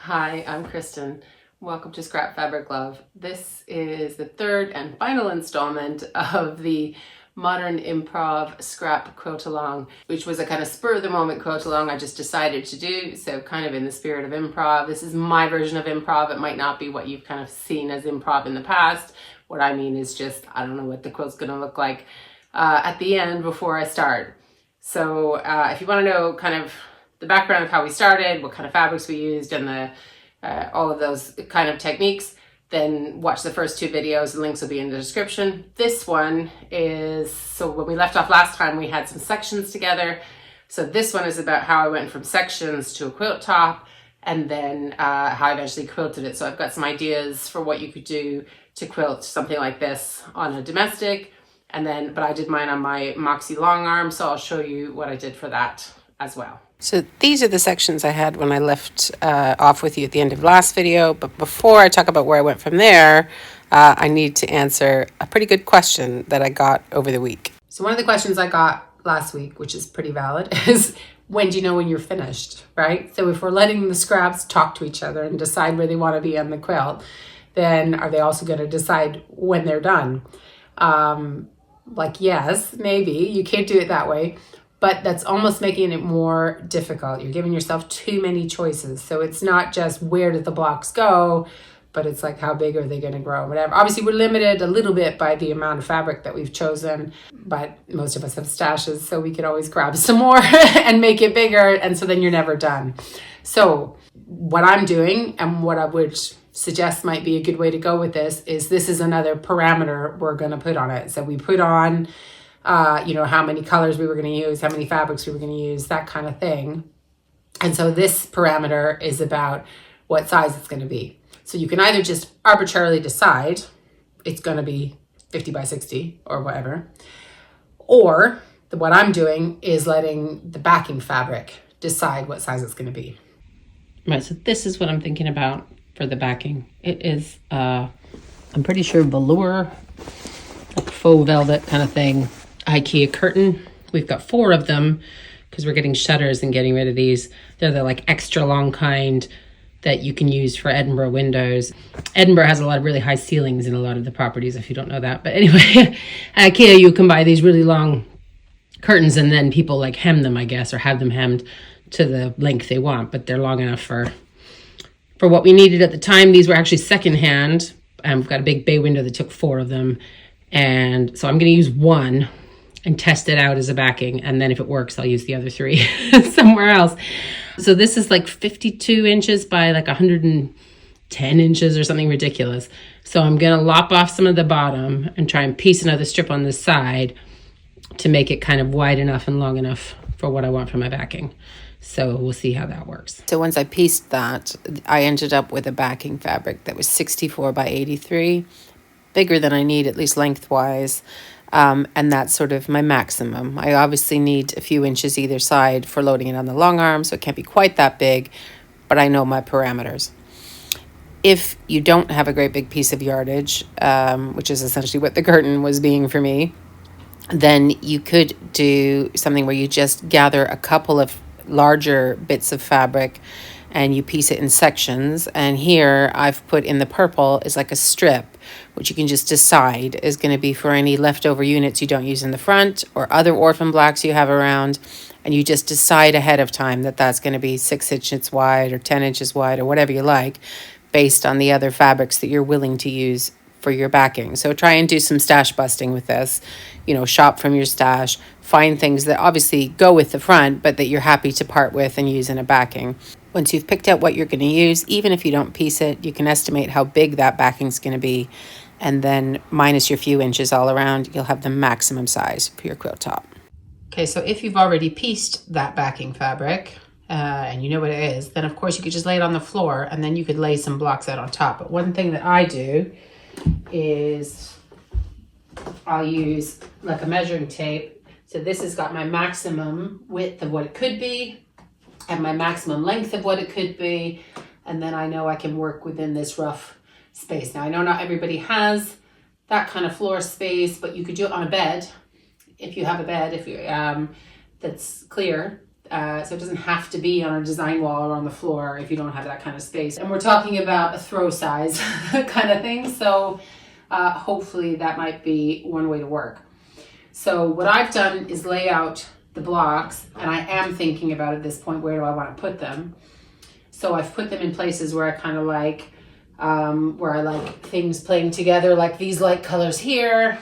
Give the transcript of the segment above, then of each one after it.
Hi, I'm Kristen. Welcome to Scrap Fabric Love. This is the third and final installment of the Modern Improv Scrap Quilt Along, which was a kind of spur of the moment quilt along I just decided to do. So kind of in the spirit of improv. This is my version of improv. It might not be what you've kind of seen as improv in the past. What I mean is just, I don't know what the quilt's gonna look like at the end before I start. So if you want to know kind of the background of how we started, what kind of fabrics we used, and all of those kind of techniques, then watch the first two videos. The links will be in the description. This one is, so when we left off last time, we had some sections together. So this one is about how I went from sections to a quilt top, and then how I eventually quilted it. So I've got some ideas for what you could do to quilt something like this on a domestic. But I did mine on my Moxie long arm, so I'll show you what I did for that as well. So these are the sections I had when I left off with you at the end of last video. But before I talk about where I went from there, I need to answer a pretty good question that I got over the week. So one of the questions I got last week, which is pretty valid, is when do you know when you're finished, right? So if we're letting the scraps talk to each other and decide where they want to be on the quilt, then are they also going to decide when they're done? Yes, maybe. You can't do it that way. But that's almost making it more difficult. You're giving yourself too many choices. So it's not just where did the blocks go, but it's like how big are they going to grow, whatever. Obviously, we're limited a little bit by the amount of fabric that we've chosen, but most of us have stashes, so we could always grab some more and make it bigger, and so then you're never done. So what I'm doing, and what I would suggest might be a good way to go with this is another parameter we're going to put on it. So we put on how many colors we were going to use, how many fabrics we were going to use, that kind of thing. And so this parameter is about what size it's going to be. So you can either just arbitrarily decide it's going to be 50 by 60 or whatever, or what I'm doing is letting the backing fabric decide what size it's going to be. Right, so this is what I'm thinking about for the backing. It is, I'm pretty sure velour, like faux velvet kind of thing. IKEA curtain. We've got 4 of them because we're getting shutters and getting rid of these. They're the like extra long kind that you can use for Edinburgh windows. Edinburgh has a lot of really high ceilings in a lot of the properties, if you don't know that. But anyway, at IKEA you can buy these really long curtains, and then people like hem them, I guess, or have them hemmed to the length they want, but they're long enough for what we needed at the time. These were actually secondhand. We've got a big bay window that took 4 of them. And so I'm going to use 1 and test it out as a backing. And then if it works, I'll use the other 3 somewhere else. So this is like 52 inches by like 110 inches or something ridiculous. So I'm going to lop off some of the bottom and try and piece another strip on the side to make it kind of wide enough and long enough for what I want for my backing. So we'll see how that works. So once I pieced that, I ended up with a backing fabric that was 64 by 83, bigger than I need, at least lengthwise. And that's sort of my maximum. I obviously need a few inches either side for loading it on the long arm, so it can't be quite that big, but I know my parameters. If you don't have a great big piece of yardage, which is essentially what the curtain was being for me, then you could do something where you just gather a couple of larger bits of fabric and you piece it in sections. And here I've put in the purple is like a strip, which you can just decide is going to be for any leftover units you don't use in the front or other orphan blocks you have around. And you just decide ahead of time that that's going to be 6 inches wide or 10 inches wide or whatever you like, based on the other fabrics that you're willing to use for your backing. So try and do some stash busting with this, shop from your stash, find things that obviously go with the front, but that you're happy to part with and use in a backing. Once you've picked out what you're going to use, even if you don't piece it, you can estimate how big that backing's going to be. And then minus your few inches all around, you'll have the maximum size for your quilt top. Okay, so if you've already pieced that backing fabric, and you know what it is, then of course you could just lay it on the floor and then you could lay some blocks out on top. But one thing that I do is I'll use like a measuring tape. So this has got my maximum width of what it could be and my maximum length of what it could be. And then I know I can work within this rough space. Now I know not everybody has that kind of floor space, but you could do it on a bed. If you have a bed, that's clear, So it doesn't have to be on a design wall or on the floor if you don't have that kind of space. And we're talking about a throw size kind of thing. So hopefully that might be one way to work. So what I've done is lay out the blocks, and I am thinking about at this point, where do I want to put them? So I've put them in places where I kind of like, where I like things playing together, like these light colors here,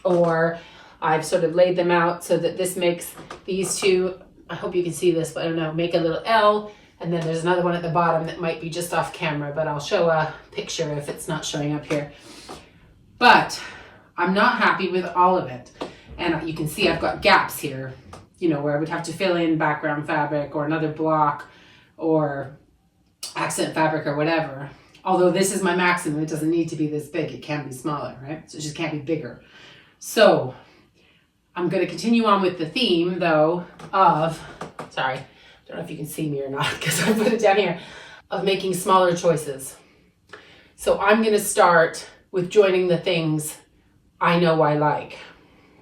or I've sort of laid them out so that this makes these two, I hope you can see this, but I don't know, make a little L, and then there's another one at the bottom that might be just off camera, but I'll show a picture if it's not showing up here. But I'm not happy with all of it. And you can see I've got gaps here, you know, where I would have to fill in background fabric or another block or accent fabric or whatever. Although this is my maximum, it doesn't need to be this big. It can be smaller, right? So it just can't be bigger. So I'm going to continue on with the theme, though, of, sorry, I don't know if you can see me or not because I put it down here, of making smaller choices. So I'm going to start with joining the things I know I like.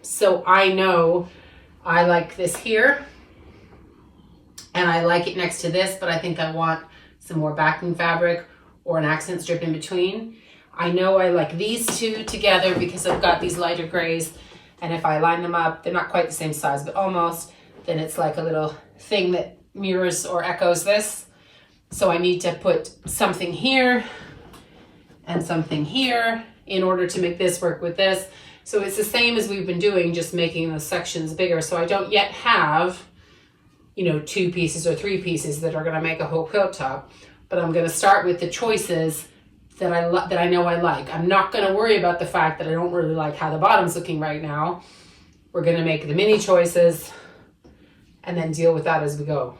So I know I like this here, and I like it next to this, but I think I want some more backing fabric or an accent strip in between. I know I like these two together because I've got these lighter grays, and if I line them up, they're not quite the same size, but almost, then it's like a little thing that mirrors or echoes this. So I need to put something here and something here in order to make this work with this. So it's the same as we've been doing, just making the sections bigger. So I don't yet have, you know, 2 pieces or 3 pieces that are gonna make a whole quilt top, but I'm gonna start with the choices that I know I like. I'm not gonna worry about the fact that I don't really like how the bottom's looking right now. We're gonna make the mini choices and then deal with that as we go.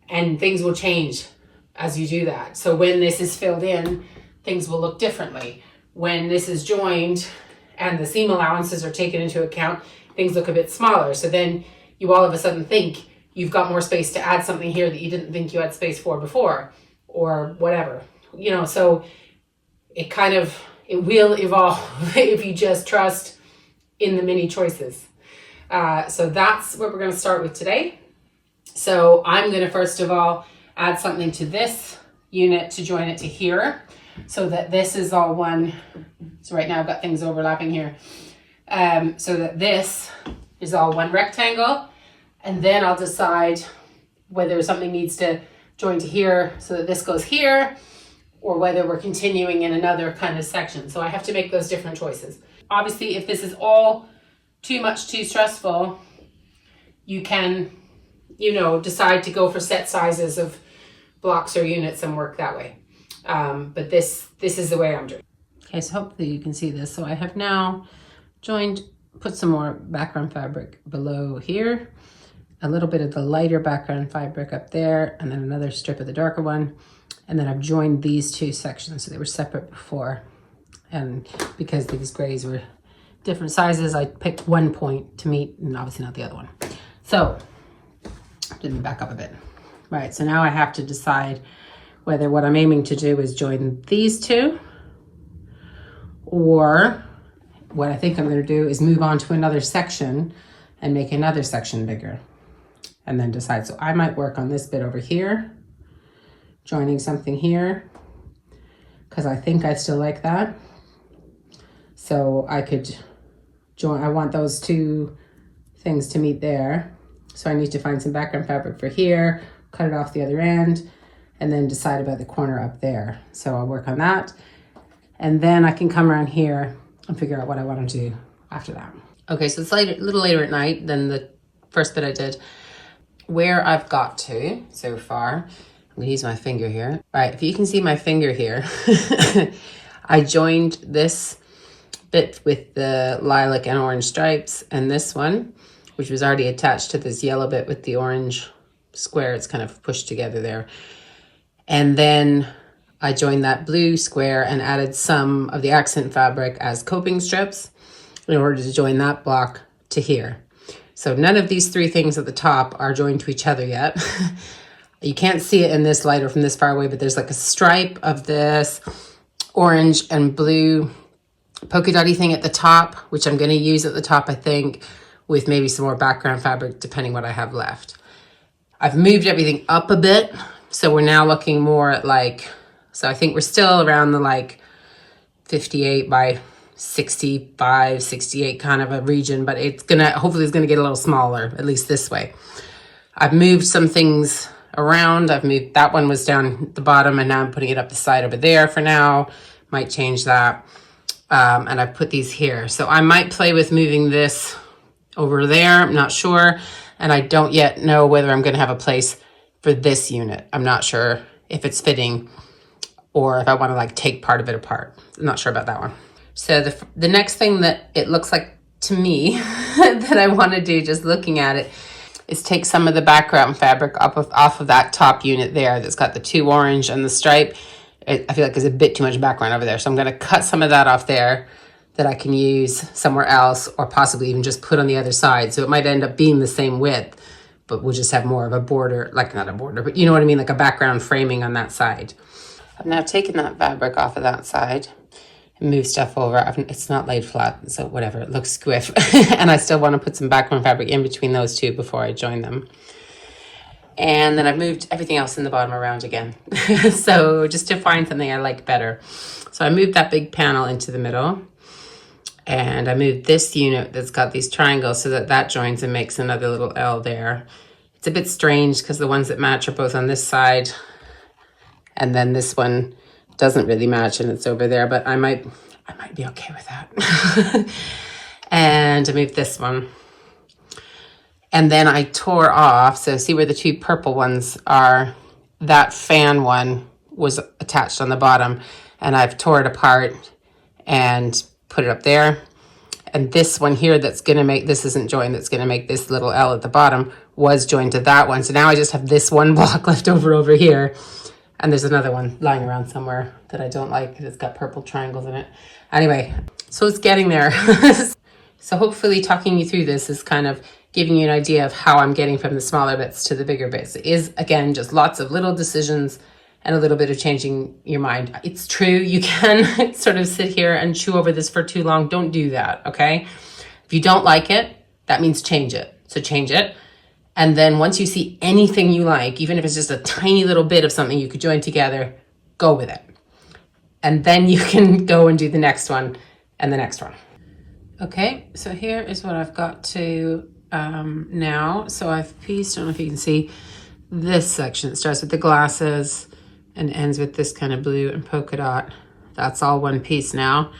And things will change as you do that. So when this is filled in, things will look differently. When this is joined and the seam allowances are taken into account, things look a bit smaller. So then you all of a sudden think you've got more space to add something here that you didn't think you had space for before, or whatever. You know, so it will evolve if you just trust in the mini choices. So that's what we're going to start with today. So I'm going to first of all add something to this unit to join it to here, so that this is all one. So right now I've got things overlapping here. So that this is all one rectangle, and then I'll decide whether something needs to join to here so that this goes here, or whether we're continuing in another kind of section. So I have to make those different choices. Obviously, if this is all too much, too stressful, you can, you know, decide to go for set sizes of blocks or units and work that way. But this is the way I'm doing. Okay, so hopefully you can see this. So I have now put some more background fabric below here, a little bit of the lighter background fabric up there, and then another strip of the darker one. And then I've joined these 2 sections, so they were separate before. And because these grays were different sizes, I picked one point to meet, and obviously not the other one. So, let me back up a bit. Right, so now I have to decide whether what I'm aiming to do is join these 2, or what I think I'm going to do is move on to another section and make another section bigger, and then decide. So I might work on this bit over here, joining something here, because I think I still like that. So I could join, I want those 2 things to meet there. So I need to find some background fabric for here, cut it off the other end, and then decide about the corner up there. So I'll work on that. And then I can come around here and figure out what I want to do after that. Okay, so it's a little later at night than the first bit I did. Where I've got to so far, I'm gonna use my finger here. All right, if you can see my finger here, I joined this bit with the lilac and orange stripes, and this one, which was already attached to this yellow bit with the orange square. It's kind of pushed together there. And then I joined that blue square and added some of the accent fabric as coping strips in order to join that block to here. So none of these 3 things at the top are joined to each other yet. You can't see it in this light or from this far away, but there's like a stripe of this orange and blue polka dotty thing at the top, which I'm going to use at the top, I think, with maybe some more background fabric, depending what I have left. I've moved everything up a bit. So we're now looking more at like, so I think we're still around the like 58 by 65, 68 kind of a region, but it's gonna, hopefully it's gonna get a little smaller, at least this way. I've moved some things around. I've moved, that one was down at the bottom and now I'm putting it up the side over there for now. Might change that. And I've put these here. So I might play with moving this over there. I'm not sure. And I don't yet know whether I'm gonna have a place for this unit. I'm not sure if it's fitting or if I wanna like take part of it apart. I'm not sure about that one. So the next thing that it looks like to me that I wanna do just looking at it is take some of the background fabric off of that top unit there that's got the 2 orange and the stripe. I feel like there's a bit too much background over there. So I'm gonna cut some of that off there that I can use somewhere else or possibly even just put on the other side. So it might end up being the same width, but we'll just have more of a border, like not a border, but you know what I mean? Like a background framing on that side. I've now taken that fabric off of that side and moved stuff over. It's not laid flat, so whatever, it looks squiff. And I still want to put some background fabric in between those two before I join them. And then I've moved everything else in the bottom around again. So just to find something I like better. So I moved that big panel into the middle. And I moved this unit that's got these triangles so that that joins and makes another little L there. It's a bit strange because the ones that match are both on this side. And then this one doesn't really match and it's over there, but I might be okay with that. And I moved this one. And then I tore off, so see where the 2 purple ones are, that fan one was attached on the bottom and I've tore it apart and put it up there. And this one here that's gonna make, this isn't joined, that's gonna make this little L at the bottom was joined to that one. So now I just have this one block left over here. And there's another one lying around somewhere that I don't like because it's got purple triangles in it. Anyway, so it's getting there. So hopefully talking you through this is kind of giving you an idea of how I'm getting from the smaller bits to the bigger bits. It is, again, just lots of little decisions and a little bit of changing your mind. It's true, you can sort of sit here and chew over this for too long. Don't do that, okay? If you don't like it, that means change it. So change it. And then once you see anything you like, even if it's just a tiny little bit of something you could join together, go with it. And then you can go and do the next one and the next one. Okay, so here is what I've got to now. So I've pieced, I don't know if you can see this section. It starts with the glasses and ends with this kind of blue and polka dot. That's all one piece now.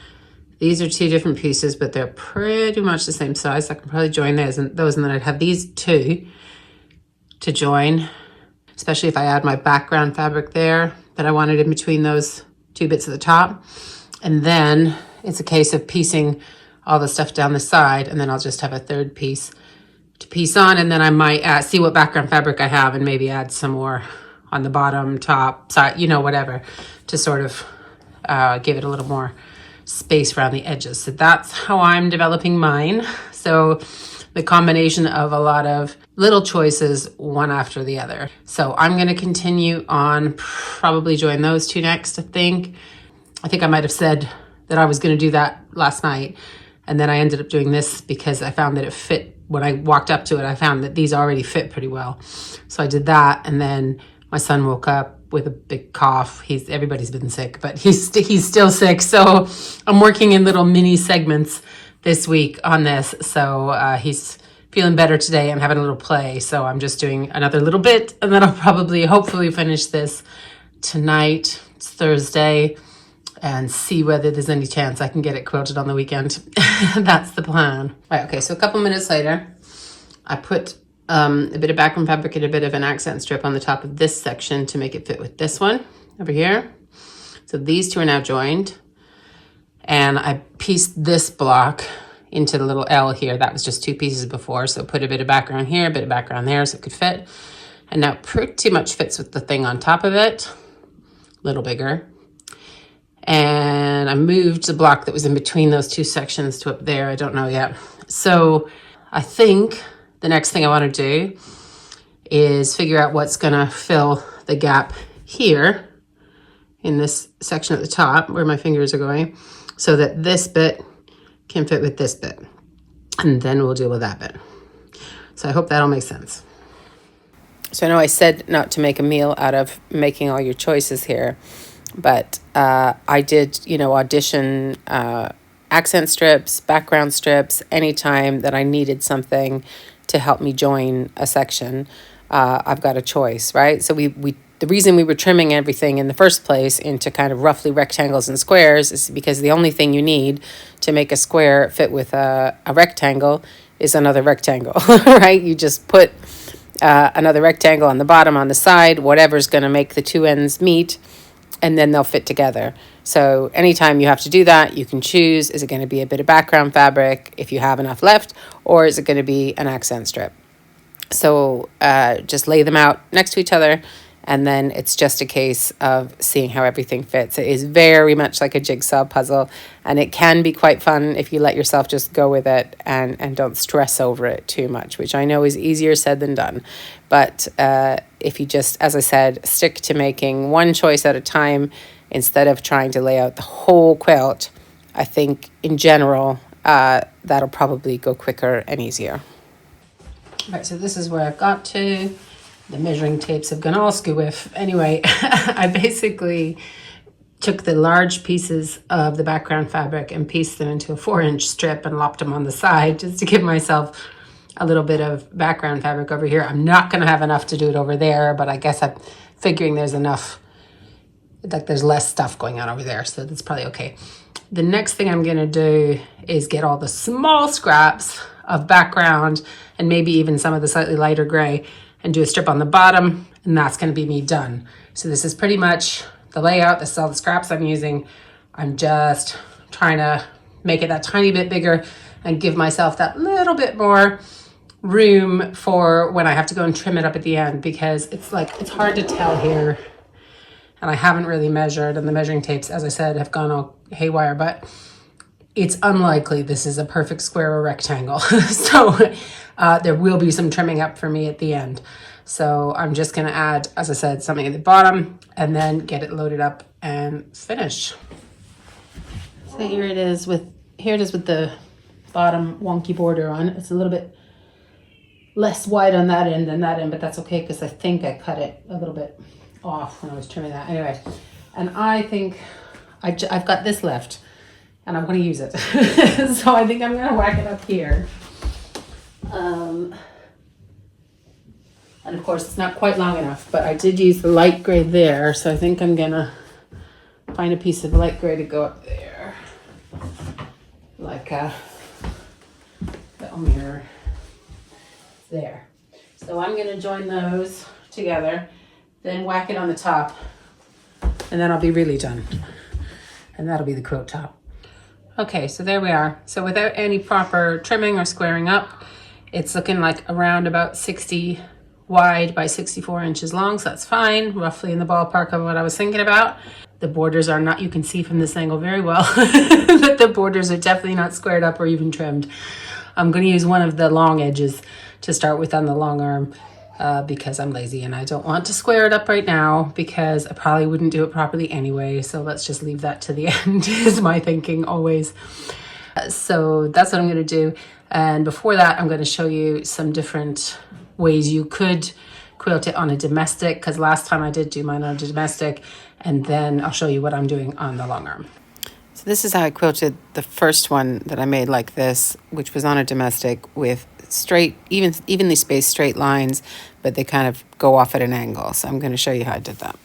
These are 2 different pieces, but they're pretty much the same size. I can probably join those and then I'd have these 2 to join, especially if I add my background fabric there that I wanted in between those 2 bits at the top. And then it's a case of piecing all the stuff down the side, and then I'll just have a 3rd piece to piece on, and then I might see what background fabric I have and maybe add some more on the bottom, top, side, you know, whatever, to sort of give it a little more space around the edges. So that's how I'm developing mine. So the combination of a lot of little choices, one after the other. So I'm going to continue on, probably join those 2 next, I think. I might have said that I was going to do that last night. And then I ended up doing this because I found that it fit. When I walked up to it, I found that these already fit pretty well. So I did that. And then my son woke up with a big cough. Everybody's been sick, but he's still sick. So I'm working in little mini segments this week on this. So he's feeling better today. I'm having a little play. So I'm just doing another little bit and then I'll hopefully finish this tonight. It's Thursday. And see whether there's any chance I can get it quilted on the weekend. That's the plan. Right, okay, so a couple minutes later, I put a bit of background fabric and a bit of an accent strip on the top of this section to make it fit with this one over here. So these 2 are now joined. And I pieced this block into the little L here. That was just 2 pieces before. So put a bit of background here, a bit of background there so it could fit. And now it pretty much fits with the thing on top of it. A little bigger. And I moved the block that was in between those 2 sections to up there. I don't know yet. So I think the next thing I want to do is figure out what's going to fill the gap here in this section at the top where my fingers are going so that this bit can fit with this bit. And then we'll deal with that bit. So I hope that all makes sense. So I know I said not to make a meal out of making all your choices here, but I did, audition accent strips, background strips, anytime that I needed something to help me join a section. I've got a choice, right? So the reason we were trimming everything in the first place into kind of roughly rectangles and squares is because the only thing you need to make a square fit with a rectangle is another rectangle, right? You just put another rectangle on the bottom, on the side, whatever's going to make the two ends meet, and then they'll fit together. So anytime you have to do that, you can choose, is it going to be a bit of background fabric if you have enough left, or is it going to be an accent strip? So just lay them out next to each other, and then it's just a case of seeing how everything fits. It is very much like a jigsaw puzzle, and it can be quite fun if you let yourself just go with it and don't stress over it too much, which I know is easier said than done. But if you just, as I said, stick to making one choice at a time instead of trying to lay out the whole quilt, I think in general, that'll probably go quicker and easier. Right, so this is where I've got to. The measuring tapes have gone all skew-whiff. Anyway, I basically took the large pieces of the background fabric and pieced them into a 4-inch strip and lopped them on the side just to give myself a little bit of background fabric over here. I'm not going to have enough to do it over there, but I guess I'm figuring there's enough, like there's less stuff going on over there, so that's probably okay. The next thing I'm going to do is get all the small scraps of background and maybe even some of the slightly lighter gray and do a strip on the bottom, and that's going to be me done. So this is pretty much the layout. This is all the scraps I'm using. I'm just trying to make it that tiny bit bigger and give myself that little bit more room for when I have to go and trim it up at the end, because it's hard to tell here, and I haven't really measured, and the measuring tapes, as I said, have gone all haywire, but it's unlikely this is a perfect square or rectangle. So there will be some trimming up for me at the end. So I'm just going to add, as I said, something at the bottom and then get it loaded up and finish. So here it is with the bottom wonky border on. It's a little bit less wide on that end than that end, but that's okay because I think I cut it a little bit off when I was trimming that. Anyway, and I think I've got this left, and I'm going to use it. So I think I'm going to whack it up here. And of course, it's not quite long enough, but I did use the light gray there, so I think I'm going to find a piece of light gray to go up there. Like a little mirror. There. So I'm going to join those together, then whack it on the top, and then I'll be really done. And that'll be the quilt top. Okay, so there we are. So without any proper trimming or squaring up, it's looking like around about 60 wide by 64 inches long, so that's fine, roughly in the ballpark of what I was thinking about. The borders are not, you can see from this angle very well, that the borders are definitely not squared up or even trimmed. I'm going to use one of the long edges to start with on the long arm because I'm lazy and I don't want to square it up right now because I probably wouldn't do it properly anyway. So let's just leave that to the end is my thinking always. So that's what I'm going to do. And before that, I'm going to show you some different ways you could quilt it on a domestic, because last time I did do mine on a domestic, and then I'll show you what I'm doing on the long arm. So this is how I quilted the first one that I made like this, which was on a domestic with straight, evenly spaced straight lines, but they kind of go off at an angle. So I'm going to show you how I did that.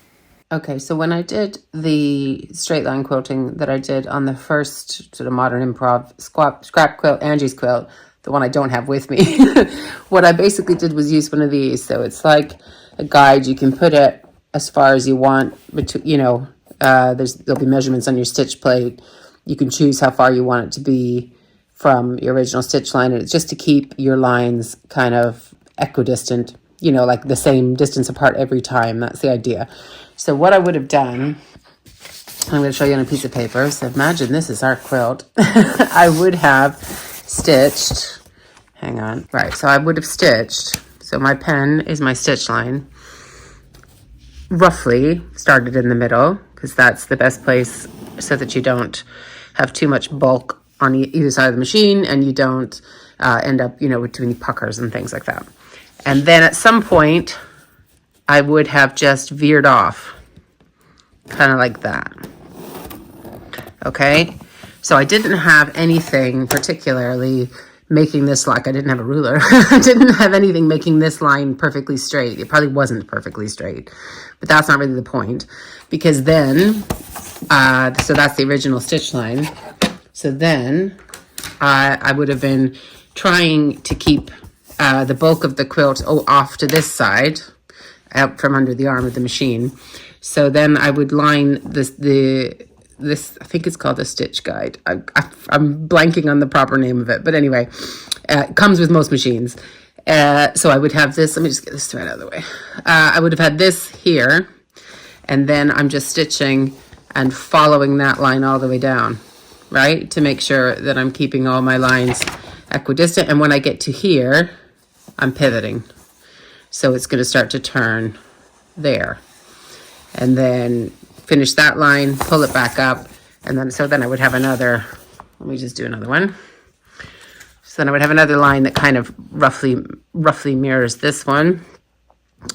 Okay, so when I did the straight line quilting that I did on the first sort of modern improv scrap quilt, Angie's quilt, the one I don't have with me, what I basically did was use one of these. So it's like a guide. You can put it as far as you want, there'll be measurements on your stitch plate. You can choose how far you want it to be from your original stitch line, and it's just to keep your lines kind of equidistant, like the same distance apart every time. That's the idea. So what I would have done, I'm going to show you on a piece of paper. So imagine this is our quilt. I would have stitched, hang on. Right, so I would have stitched, so my pen is my stitch line, roughly started in the middle, because that's the best place so that you don't have too much bulk on either side of the machine and you don't end up, with too many puckers and things like that. And then at some point, I would have just veered off, kind of like that. Okay, so I didn't have anything particularly making this, like I didn't have a ruler. I didn't have anything making this line perfectly straight. It probably wasn't perfectly straight, but that's not really the point, because then, so that's the original stitch line. So then I would have been trying to keep the bulk of the quilt off to this side, out from under the arm of the machine. So then I would line this, I think it's called a stitch guide. I'm blanking on the proper name of it, but anyway, it comes with most machines. So I would have this, let me just get this thread out of the way. I would have had this here, and then I'm just stitching and following that line all the way down, right? To make sure that I'm keeping all my lines equidistant. And when I get to here, I'm pivoting. So it's going to start to turn there. And then finish that line, pull it back up, and then, so then I would have another, let me just do another one. So then I would have another line that kind of roughly mirrors this one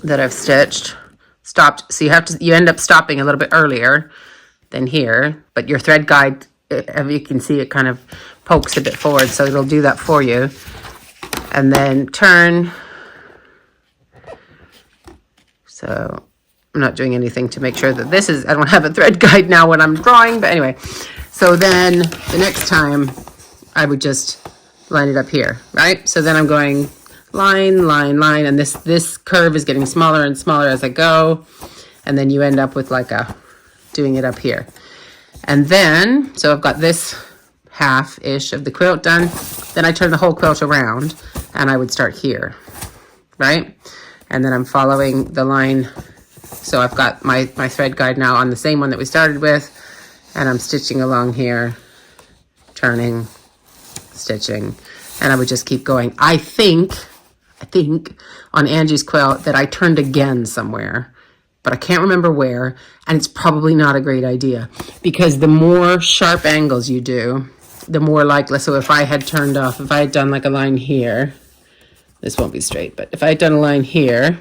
that I've stitched. Stopped, so you end up stopping a little bit earlier than here, but your thread guide, as you can see, it kind of pokes a bit forward, so it'll do that for you. And then turn. So I'm not doing anything to make sure that this is, I don't have a thread guide now when I'm drawing, but anyway. So then the next time I would just line it up here, right? So then I'm going line, line, line, and this curve is getting smaller and smaller as I go. And then you end up with like doing it up here. And then, so I've got this half-ish of the quilt done. Then I turn the whole quilt around and I would start here, right? And then I'm following the line. So I've got my thread guide now on the same one that we started with, and I'm stitching along here, turning, stitching, and I would just keep going. I think on Angie's quilt that I turned again somewhere, but I can't remember where, and it's probably not a great idea, because the more sharp angles you do, the more likely, so if I had turned off, if I had done like a line here, this won't be straight, but if I had done a line here,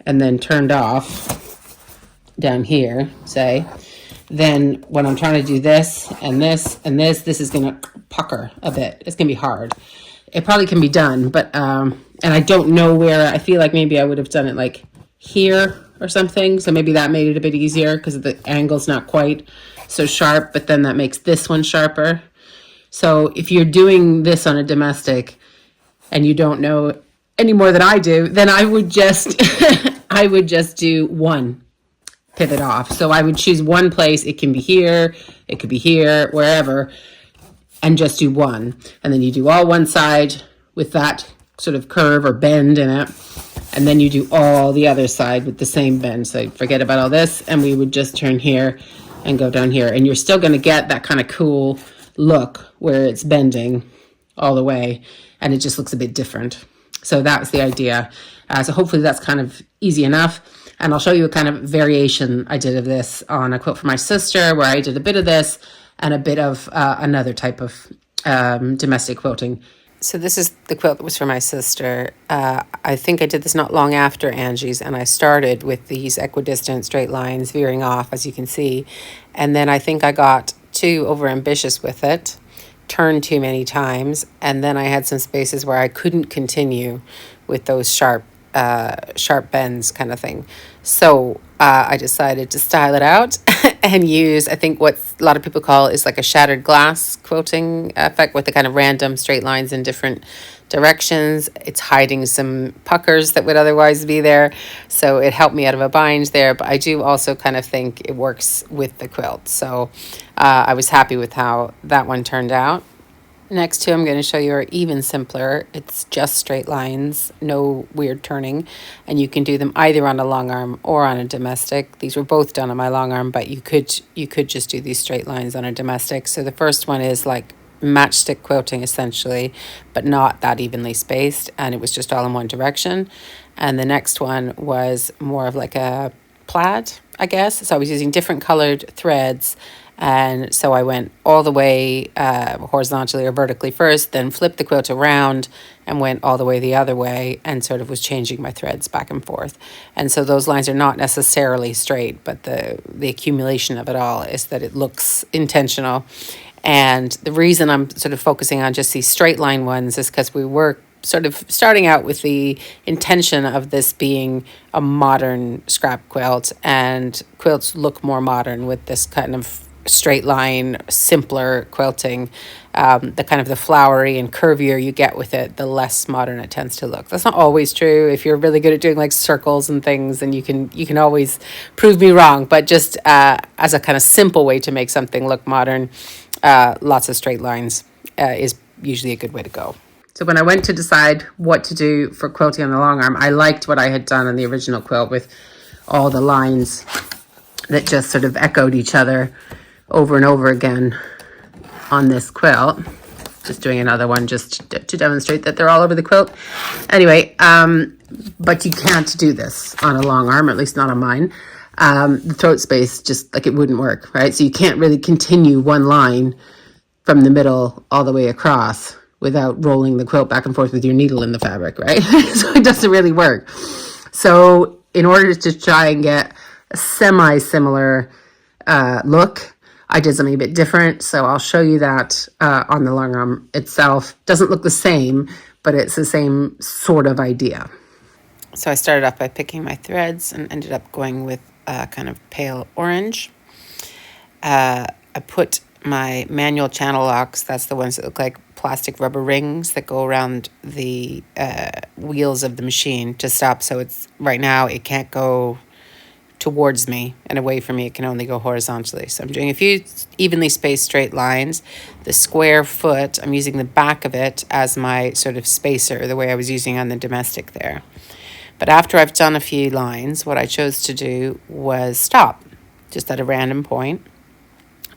and then turned off down here, say, then when I'm trying to do this and this and this is going to pucker a bit. It's going to be hard. It probably can be done, but, and I don't know where. I feel like maybe I would have done it like here or something. So maybe that made it a bit easier because the angle's not quite so sharp, but then that makes this one sharper. So if you're doing this on a domestic and you don't know any more than I do, then I would just I would just do one pivot off. So I would choose one place. It can be here, it could be here, wherever, and just do one. And then you do all one side with that sort of curve or bend in it, and then you do all the other side with the same bend. So forget about all this, and we would just turn here and go down here, and you're still going to get that kind of cool look where it's bending all the way, and it just looks a bit different. So that was the idea. So hopefully that's kind of easy enough. And I'll show you a kind of variation I did of this on a quilt for my sister, where I did a bit of this and a bit of another type of domestic quilting. So this is the quilt that was for my sister. I think I did this not long after Angie's, and I started with these equidistant straight lines veering off, as you can see. And then I think I got too overambitious with it, turned too many times, and then I had some spaces where I couldn't continue with those sharp bends kind of thing. So I decided to style it out and use, I think what a lot of people call is like a shattered glass quilting effect with the kind of random straight lines in different directions. It's hiding some puckers that would otherwise be there. So it helped me out of a bind there, but I do also kind of think it works with the quilt. So I was happy with how that one turned out. Next two I'm going to show you are even simpler. It's just straight lines, no weird turning, and you can do them either on a long arm or on a domestic. These were both done on my long arm, but you could just do these straight lines on a domestic. So the first one is like matchstick quilting essentially, but not that evenly spaced, and it was just all in one direction. And the next one was more of like a plaid, I guess. So I was using different colored threads And so I went all the way horizontally or vertically first, then flipped the quilt around and went all the way the other way, and sort of was changing my threads back and forth. And so those lines are not necessarily straight, but the accumulation of it all is that it looks intentional. And the reason I'm sort of focusing on just these straight line ones is because we were sort of starting out with the intention of this being a modern scrap quilt, and quilts look more modern with this kind of straight line, simpler quilting. The kind of the flowery and curvier you get with it, the less modern it tends to look. That's not always true. If you're really good at doing like circles and things, then you can always prove me wrong. But just as a kind of simple way to make something look modern, lots of straight lines is usually a good way to go. So when I went to decide what to do for quilting on the long arm, I liked what I had done on the original quilt with all the lines that just sort of echoed each other over and over again on this quilt. Just doing another one just to demonstrate that they're all over the quilt. Anyway, but you can't do this on a long arm, at least not on mine. The throat space, just like it wouldn't work, right? So you can't really continue one line from the middle all the way across without rolling the quilt back and forth with your needle in the fabric, right? So it doesn't really work. So in order to try and get a semi-similar look, I did something a bit different. So I'll show you that on the long arm itself. Doesn't look the same, but it's the same sort of idea. So I started off by picking my threads and ended up going with kind of pale orange. I put my manual channel locks, that's the ones that look like plastic rubber rings that go around the wheels of the machine to stop. So it's right now it can't go towards me and away from me. It can only go horizontally. So I'm doing a few evenly spaced straight lines. The square foot, I'm using the back of it as my sort of spacer, the way I was using on the domestic there. But after I've done a few lines, what I chose to do was stop just at a random point.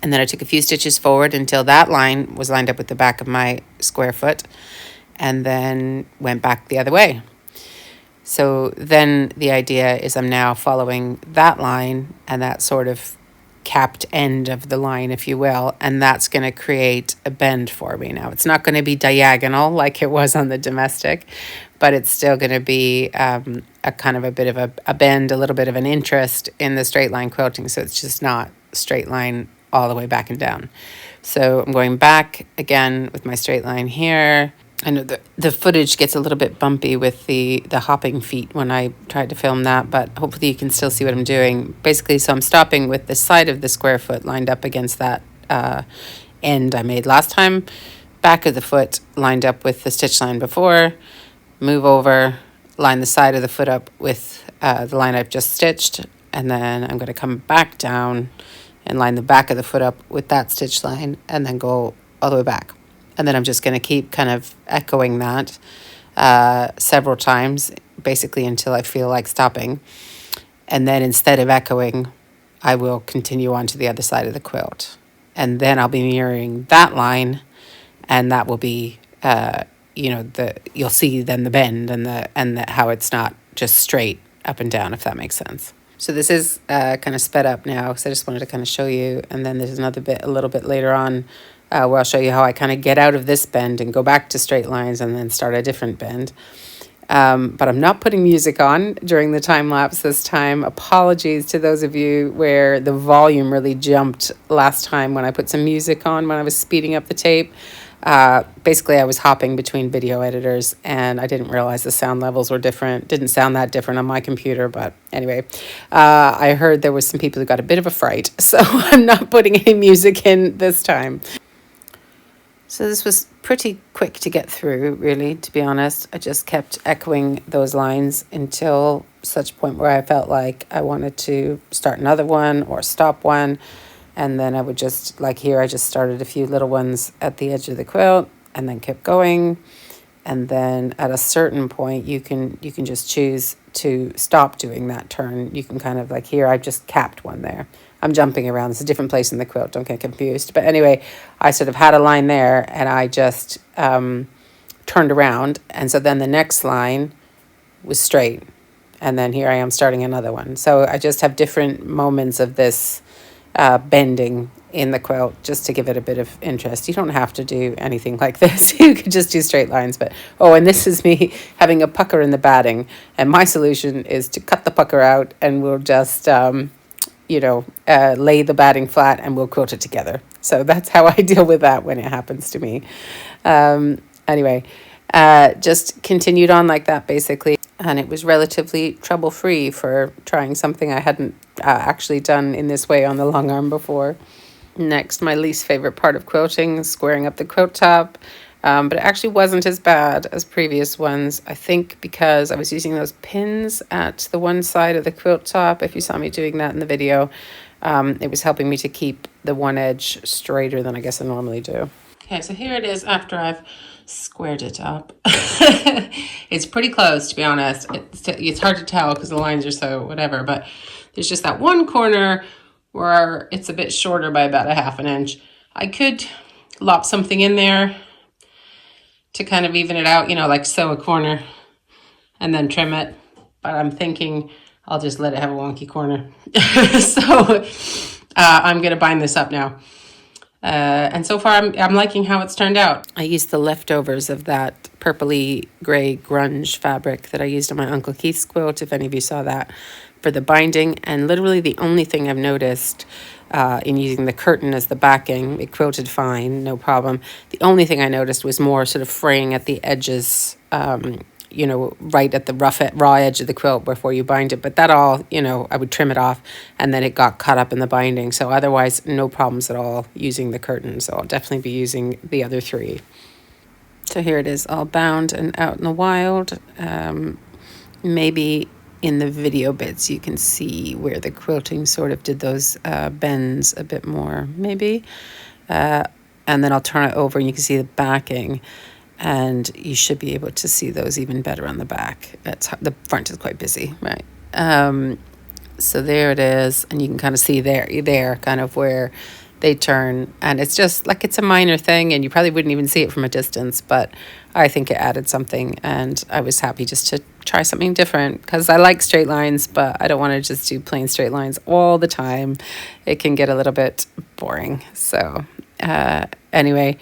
And then I took a few stitches forward until that line was lined up with the back of my square foot, and then went back the other way. So then the idea is I'm now following that line and that sort of capped end of the line, if you will, and that's going to create a bend for me. Now, it's not going to be diagonal like it was on the domestic, but it's still going to be a kind of a bit of a bend, a little bit of an interest in the straight line quilting. So it's just not straight line all the way back and down. So I'm going back again with my straight line here. I know the footage gets a little bit bumpy with the hopping feet when I tried to film that, but hopefully you can still see what I'm doing. Basically, so I'm stopping with the side of the square foot lined up against that end I made last time. Back of the foot lined up with the stitch line before. Move over, line the side of the foot up with the line I've just stitched, and then I'm going to come back down and line the back of the foot up with that stitch line, and then go all the way back. And then I'm just going to keep kind of echoing that several times, basically until I feel like stopping. And then instead of echoing, I will continue on to the other side of the quilt. And then I'll be mirroring that line, and that will be, you'll see then the bend and how it's not just straight up and down, if that makes sense. So this is kind of sped up now because I just wanted to kind of show you. And then there's another bit a little bit later on where I'll show you how I kind of get out of this bend and go back to straight lines and then start a different bend. But I'm not putting music on during the time lapse this time. Apologies to those of you where the volume really jumped last time when I put some music on when I was speeding up the tape. Basically, I was hopping between video editors and I didn't realize the sound levels were different. Didn't sound that different on my computer, but anyway, I heard there was some people who got a bit of a fright, so I'm not putting any music in this time. So this was pretty quick to get through, really, to be honest. I just kept echoing those lines until such point where I felt like I wanted to start another one or stop one. And then I would just, like here, I just started a few little ones at the edge of the quilt and then kept going. And then at a certain point, you can just choose to stop doing that turn. You can kind of, like here, I've just capped one there. I'm jumping around. It's a different place in the quilt. Don't get confused. But anyway, I sort of had a line there and I just turned around. And so then the next line was straight. And then here I am starting another one. So I just have different moments of this bending in the quilt just to give it a bit of interest. You don't have to do anything like this. You could just do straight lines. But and this is me having a pucker in the batting, and my solution is to cut the pucker out, and we'll just lay the batting flat and we'll quilt it together. So that's how I deal with that when it happens to me. Anyway, just continued on like that basically. And it was relatively trouble-free for trying something I hadn't actually done in this way on the long arm before. Next, my least favorite part of quilting, squaring up the quilt top. But it actually wasn't as bad as previous ones, I think, because I was using those pins at the one side of the quilt top. If you saw me doing that in the video, it was helping me to keep the one edge straighter than I guess I normally do. Okay, so here it is after I've squared it up. It's pretty close, to be honest. It's hard to tell because the lines are so whatever, but there's just that one corner where it's a bit shorter by about a ½ inch. I could lop something in there to kind of even it out, like sew a corner and then trim it. But I'm thinking I'll just let it have a wonky corner. So I'm going to bind this up now. And so far, I'm liking how it's turned out. I used the leftovers of that purpley gray grunge fabric that I used on my Uncle Keith's quilt, if any of you saw that, for the binding. And literally the only thing I've noticed in using the curtain as the backing, it quilted fine, no problem. The only thing I noticed was more sort of fraying at the edges, right at the raw edge of the quilt before you bind it. But that all, I would trim it off and then it got caught up in the binding. So otherwise, no problems at all using the curtain. So I'll definitely be using the other three. So here it is all bound and out in the wild. Maybe in the video bits you can see where the quilting sort of did those bends a bit more, maybe. And then I'll turn it over and you can see the backing. And you should be able to see those even better on the back. The front is quite busy, right? So there it is, and you can kind of see there kind of where they turn, and it's just like it's a minor thing, and you probably wouldn't even see it from a distance, but I think it added something, and I was happy just to try something different because I like straight lines, but I don't want to just do plain straight lines all the time. It can get a little bit boring. So anyway.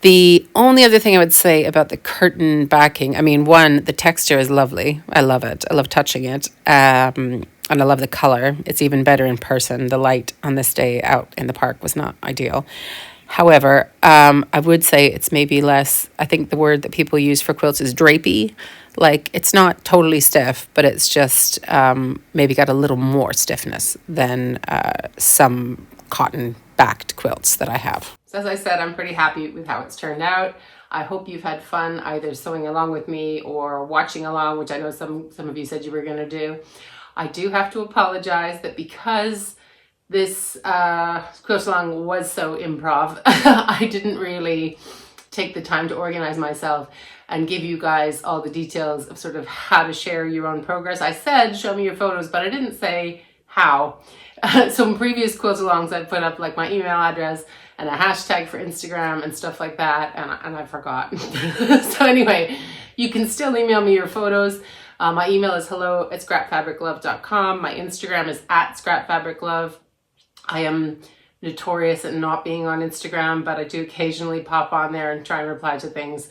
The only other thing I would say about the curtain backing, one, the texture is lovely. I love it. I love touching it. And I love the color. It's even better in person. The light on this day out in the park was not ideal. However, I would say it's maybe less, I think the word that people use for quilts is drapey. Like, it's not totally stiff, but it's just maybe got a little more stiffness than some cotton-backed quilts that I have. So as I said, I'm pretty happy with how it's turned out. I hope you've had fun either sewing along with me or watching along, which I know some of you said you were going to do. I do have to apologize that because this quilt along was so improv, I didn't really take the time to organize myself and give you guys all the details of sort of how to share your own progress. I said, show me your photos, but I didn't say how. So in previous quilt alongs, I put up like my email address and a hashtag for Instagram and stuff like that, and I forgot. So anyway, you can still email me your photos. My email is hello@scrapfabriclove.com. My Instagram is @scrapfabriclove. I am notorious at not being on Instagram, but I do occasionally pop on there and try and reply to things.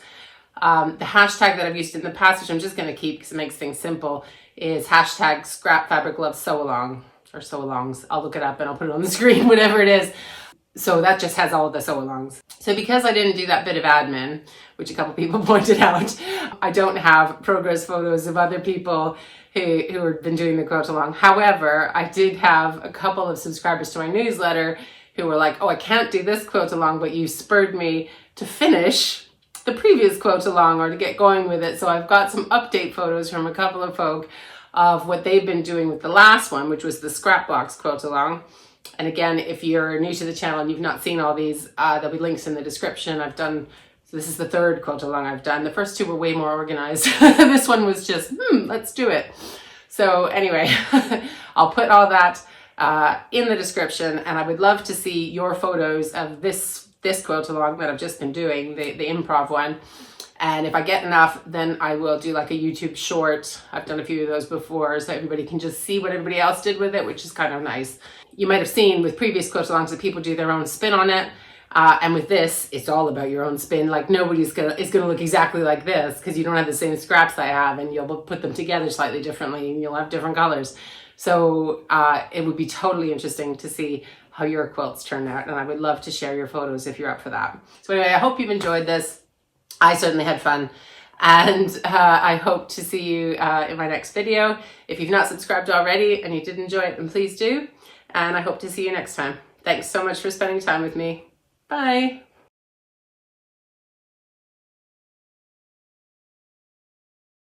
The hashtag that I've used in the past, which I'm just going to keep because it makes things simple, is hashtag scrapfabriclove sew along or sew alongs. I'll look it up and I'll put it on the screen, whatever it is. So that just has all of the sew alongs. So because I didn't do that bit of admin, which a couple people pointed out, I don't have progress photos of other people who have been doing the quilt along. However, I did have a couple of subscribers to my newsletter who were like, oh, I can't do this quilt along, but you spurred me to finish the previous quilt along or to get going with it. So I've got some update photos from a couple of folk of what they've been doing with the last one, which was the Scrapbox quilt along. And again, if you're new to the channel and you've not seen all these, there'll be links in the description. So this is the third quilt along I've done. The first two were way more organized. This one was just, let's do it. So anyway, I'll put all that in the description, and I would love to see your photos of this quilt along that I've just been doing, the improv one. And if I get enough, then I will do like a YouTube short. I've done a few of those before, so everybody can just see what everybody else did with it, which is kind of nice. you might have seen with previous quilt alongs that people do their own spin on it. And with this, it's all about your own spin. Like nobody's gonna look exactly like this because you don't have the same scraps I have, and you'll put them together slightly differently and you'll have different colors. So it would be totally interesting to see how your quilts turn out, and I would love to share your photos if you're up for that. So anyway, I hope you've enjoyed this. I certainly had fun, and I hope to see you in my next video. If you've not subscribed already and you did enjoy it, then please do, and I hope to see you next time. Thanks so much for spending time with me. Bye.